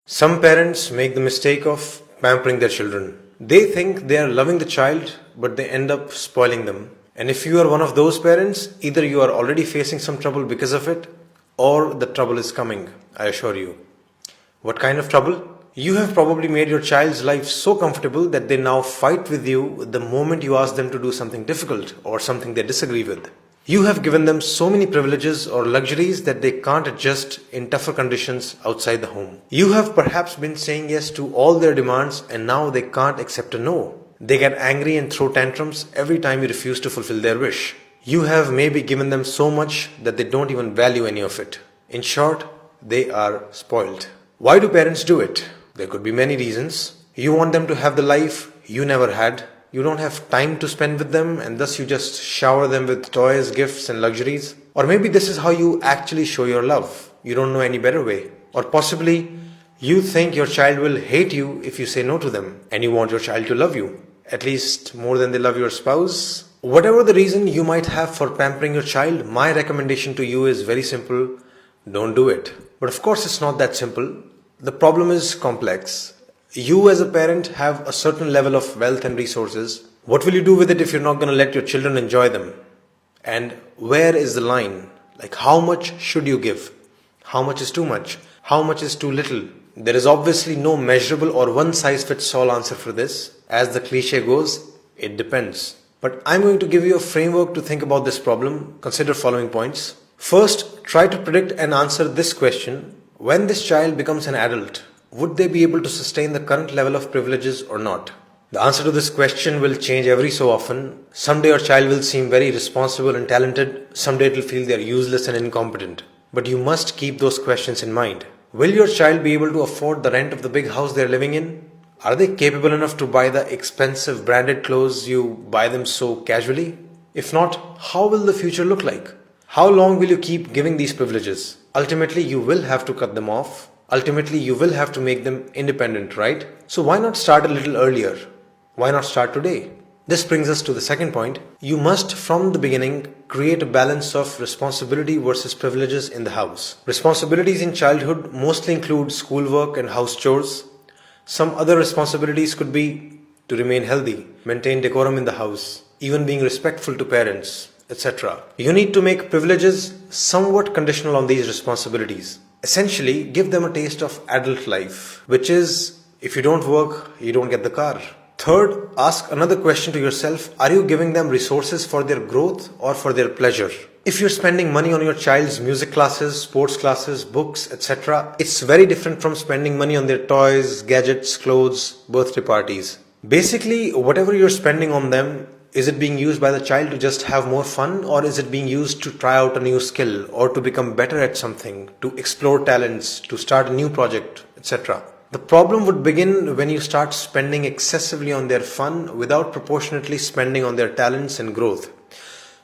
Some parents make the mistake of pampering their children. They think they are loving the child, but they end up spoiling them. And if you are one of those parents, either you are already facing some trouble because of it, or the trouble is coming, I assure you. What kind of trouble? You have probably made your child's life so comfortable that they now fight with you the moment you ask them to do something difficult or something they disagree with. You have given them so many privileges or luxuries that they can't adjust in tougher conditions outside the home. You have perhaps been saying yes to all their demands and now they can't accept a no. They get angry and throw tantrums every time you refuse to fulfill their wish. You have maybe given them so much that they don't even value any of it. In short, they are spoiled. Why do parents do it? There could be many reasons. You want them to have the life you never had. You don't have time to spend with them and thus you just shower them with toys, gifts and luxuries. Or maybe this is how you actually show your love. You don't know any better way. Or possibly you think your child will hate you if you say no to them and you want your child to love you, at least more than they love your spouse. Whatever the reason you might have for pampering your child, my recommendation to you is very simple. Don't do it. But of course it's not that simple. The problem is complex. You as a parent have a certain level of wealth and resources. What will you do with it if you're not going to let your children enjoy them? And where is the line? Like how much should you give? How much is too much? How much is too little? There is obviously no measurable or one size fits all answer for this. As the cliche goes, it depends. But I'm going to give you a framework to think about this problem. Consider following points. First, try to predict and answer this question. When this child becomes an adult, would they be able to sustain the current level of privileges or not? The answer to this question will change every so often. Someday your child will seem very responsible and talented. Someday it will feel they are useless and incompetent. But you must keep those questions in mind. Will your child be able to afford the rent of the big house they are living in? Are they capable enough to buy the expensive branded clothes you buy them so casually? If not, how will the future look like? How long will you keep giving these privileges? Ultimately, you will have to cut them off. Ultimately, you will have to make them independent, right? So why not start a little earlier? Why not start today? This brings us to the second point. You must, from the beginning, create a balance of responsibility versus privileges in the house. Responsibilities in childhood mostly include schoolwork and house chores. Some other responsibilities could be to remain healthy, maintain decorum in the house, even being respectful to parents, etc. You need to make privileges somewhat conditional on these responsibilities. Essentially, give them a taste of adult life, which is, if you don't work, you don't get the car. Third, ask another question to yourself. Are you giving them resources for their growth or for their pleasure? If you're spending money on your child's music classes, sports classes, books, etc., it's very different from spending money on their toys, gadgets, clothes, birthday parties. Basically, whatever you're spending on them, is it being used by the child to just have more fun, or is it being used to try out a new skill or to become better at something, to explore talents, to start a new project, etc.? The problem would begin when you start spending excessively on their fun without proportionately spending on their talents and growth.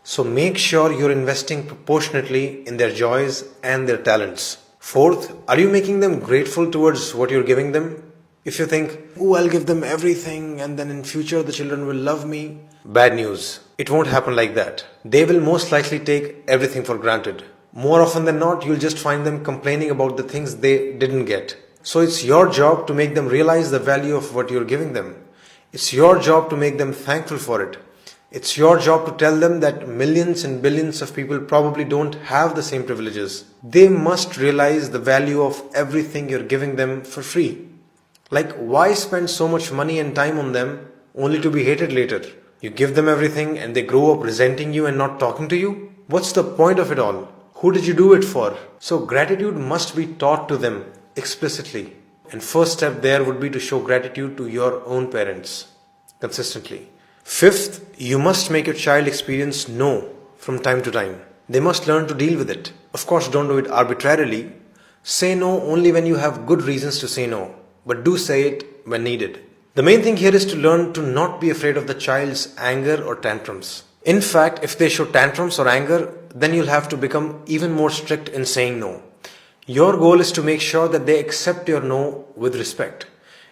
So make sure you're investing proportionately in their joys and their talents. Fourth, are you making them grateful towards what you're giving them? If you think, oh, I'll give them everything and then in future the children will love me. Bad news. It won't happen like that. They will most likely take everything for granted. More often than not, you'll just find them complaining about the things they didn't get. So it's your job to make them realize the value of what you're giving them. It's your job to make them thankful for it. It's your job to tell them that millions and billions of people probably don't have the same privileges. They must realize the value of everything you're giving them for free. Like, why spend so much money and time on them only to be hated later? You give them everything and they grow up resenting you and not talking to you? What's the point of it all? Who did you do it for? So gratitude must be taught to them explicitly. And first step there would be to show gratitude to your own parents consistently. Fifth, you must make your child experience no from time to time. They must learn to deal with it. Of course, don't do it arbitrarily. Say no only when you have good reasons to say no, but do say it when needed. The main thing here is to learn to not be afraid of the child's anger or tantrums. In fact, if they show tantrums or anger, then you'll have to become even more strict in saying no. Your goal is to make sure that they accept your no with respect.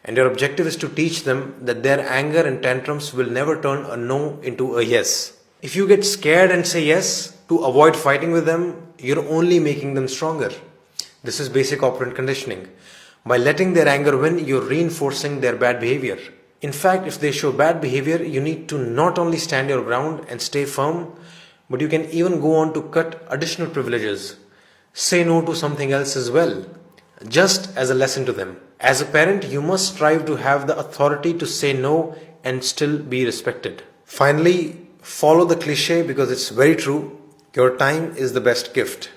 And your objective is to teach them that their anger and tantrums will never turn a no into a yes. If you get scared and say yes to avoid fighting with them, you're only making them stronger. This is basic operant conditioning. By letting their anger win, you're reinforcing their bad behavior. In fact, if they show bad behavior, you need to not only stand your ground and stay firm, but you can even go on to cut additional privileges. Say no to something else as well, just as a lesson to them. As a parent, you must strive to have the authority to say no and still be respected. Finally, follow the cliche because it's very true. Your time is the best gift.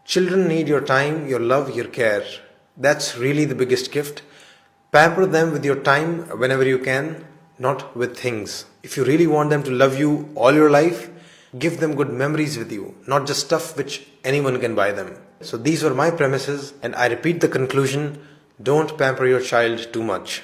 Children need your time, your love, your care. That's really the biggest gift. Pamper them with your time whenever you can, not with things. If you really want them to love you all your life, give them good memories with you, not just stuff which anyone can buy them. So these were my premises, and I repeat the conclusion: don't pamper your child too much.